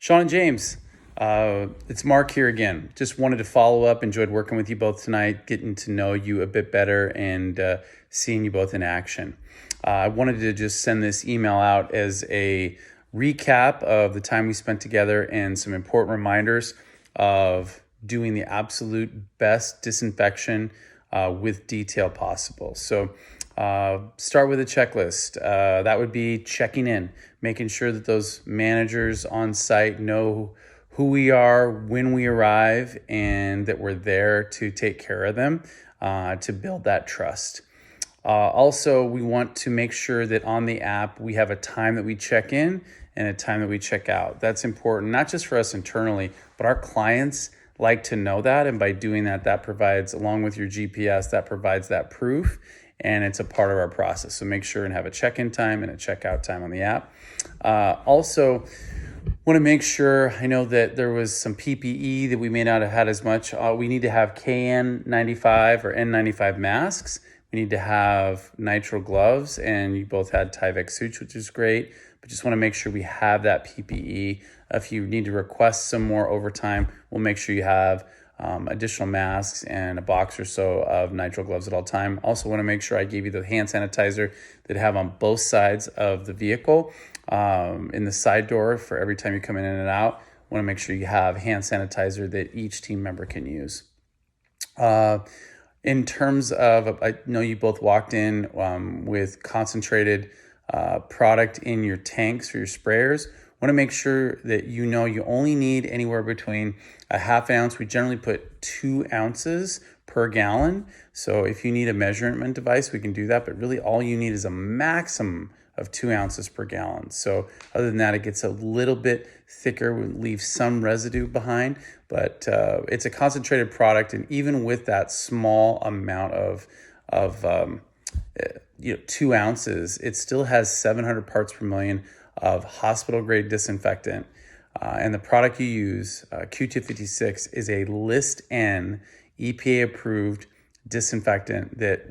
Sean and James, it's Mark here again. Just wanted to follow up. Enjoyed working with you both tonight, getting to know you a bit better and seeing you both in action. I wanted to just send this email out as a recap of the time we spent together and some important reminders of doing the absolute best disinfection with detail possible. So start with a checklist. That would be checking in, making sure that those managers on site know who we are when we arrive and that we're there to take care of them, to build that trust. Also, we want to make sure that on the app we have a time that we check in and a time that we check out. That's important, not just for us internally, but our clients like to know that. And by doing that, that provides, along with your GPS, that provides that proof. And it's a part of our process. So make sure and have a check-in time and a checkout time on the app. Also, want to make sure, I know that there was some PPE that we may not have had as much. We need to have KN95 or N95 masks. We need to have nitrile gloves, and you both had Tyvek suits, which is great. But just want to make sure we have that PPE. If you need to request some more overtime, we'll make sure you have additional masks and a box or so of nitrile gloves at all time. Also want to make sure I gave you the hand sanitizer that I have on both sides of the vehicle, in the side door for every time you come in and out. Want to make sure you have hand sanitizer that each team member can use. In terms of, I know you both walked in with concentrated product in your tanks for your sprayers. Want to make sure that you know you only need anywhere between a half ounce. We generally put 2 ounces per gallon. So if you need a measurement device, we can do that. But really all you need is a maximum of 2 ounces per gallon. So other than that, it gets a little bit thicker, we leave some residue behind, but it's a concentrated product. And even with that small amount of 2 ounces, it still has 700 parts per million of hospital-grade disinfectant. And the product you use, Q256, is a List N EPA-approved disinfectant that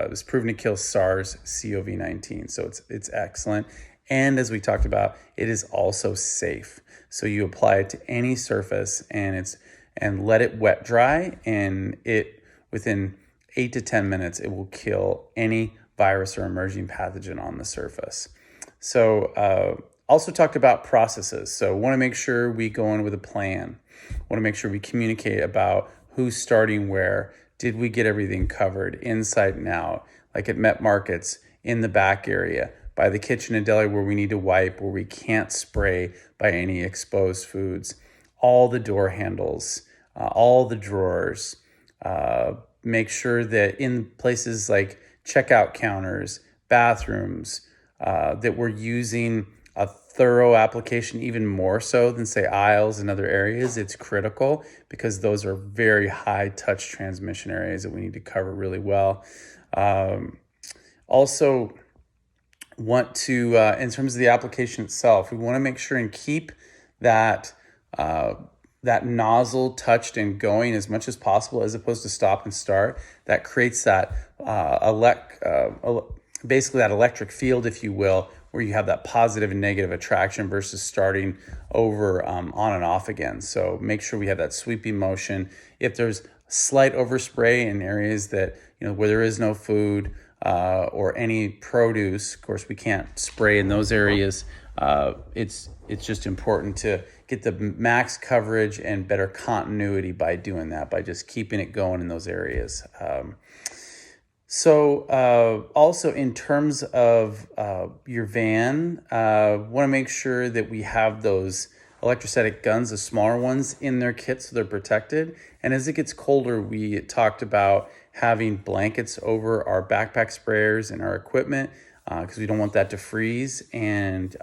is proven to kill SARS-CoV-19. So it's excellent. And as we talked about, it is also safe. So you apply it to any surface and let it wet dry, and within 8 to 10 minutes, it will kill any virus or emerging pathogen on the surface. So also talked about processes. So want to make sure we go in with a plan. Want to make sure we communicate about who's starting where. Did we get everything covered inside and out? Like at Met Markets, in the back area, by the kitchen and deli where we need to wipe, where we can't spray by any exposed foods. All the door handles, all the drawers. Make sure that in places like checkout counters, bathrooms, that we're using a thorough application, even more so than say aisles and other areas. It's critical because those are very high touch transmission areas that we need to cover really well. Also want to, in terms of the application itself, we want to make sure and keep that nozzle touched and going as much as possible, as opposed to stop and start. That creates that basically that electric field, if you will, where you have that positive and negative attraction versus starting over on and off again. So make sure we have that sweeping motion. If there's slight overspray in areas that, where there is no food or any produce, of course we can't spray in those areas. It's just important to get the max coverage and better continuity by doing that, by just keeping it going in those areas. So also in terms of your van, want to make sure that we have those electrostatic guns, the smaller ones, in their kits so they're protected. And as it gets colder, we talked about having blankets over our backpack sprayers and our equipment because we don't want that to freeze. And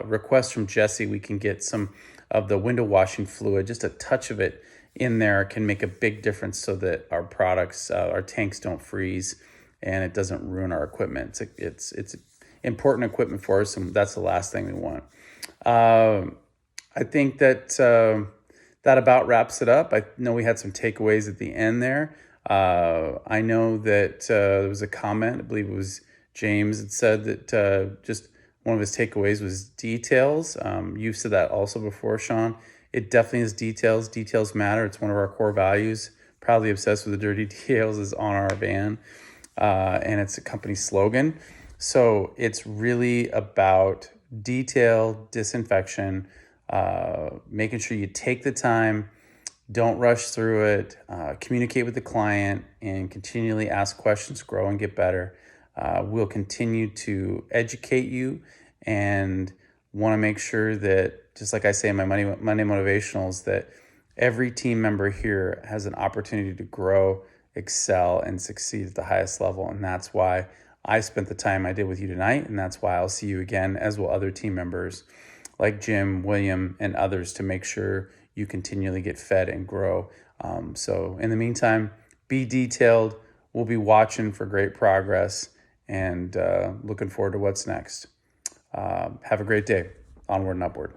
request from Jesse, we can get some of the window washing fluid, just a touch of it in there can make a big difference so that our products, our tanks don't freeze and it doesn't ruin our equipment. It's important equipment for us, and that's the last thing we want. I think that that about wraps it up. I know we had some takeaways at the end there. I know that there was a comment, I believe it was James, that said that just one of his takeaways was details. You've said that also before, Sean. It definitely is details. Details matter. It's one of our core values. Proudly obsessed with the dirty details is on our van, and it's a company slogan. So it's really about detail, disinfection, making sure you take the time, don't rush through it, communicate with the client, and continually ask questions, grow and get better. We'll continue to educate you and want to make sure that, just like I say in my Monday Motivationals, that every team member here has an opportunity to grow, excel, and succeed at the highest level. And that's why I spent the time I did with you tonight. And that's why I'll see you again, as will other team members like Jim, William, and others, to make sure you continually get fed and grow. So in the meantime, be detailed. We'll be watching for great progress and looking forward to what's next. Have a great day. Onward and upward.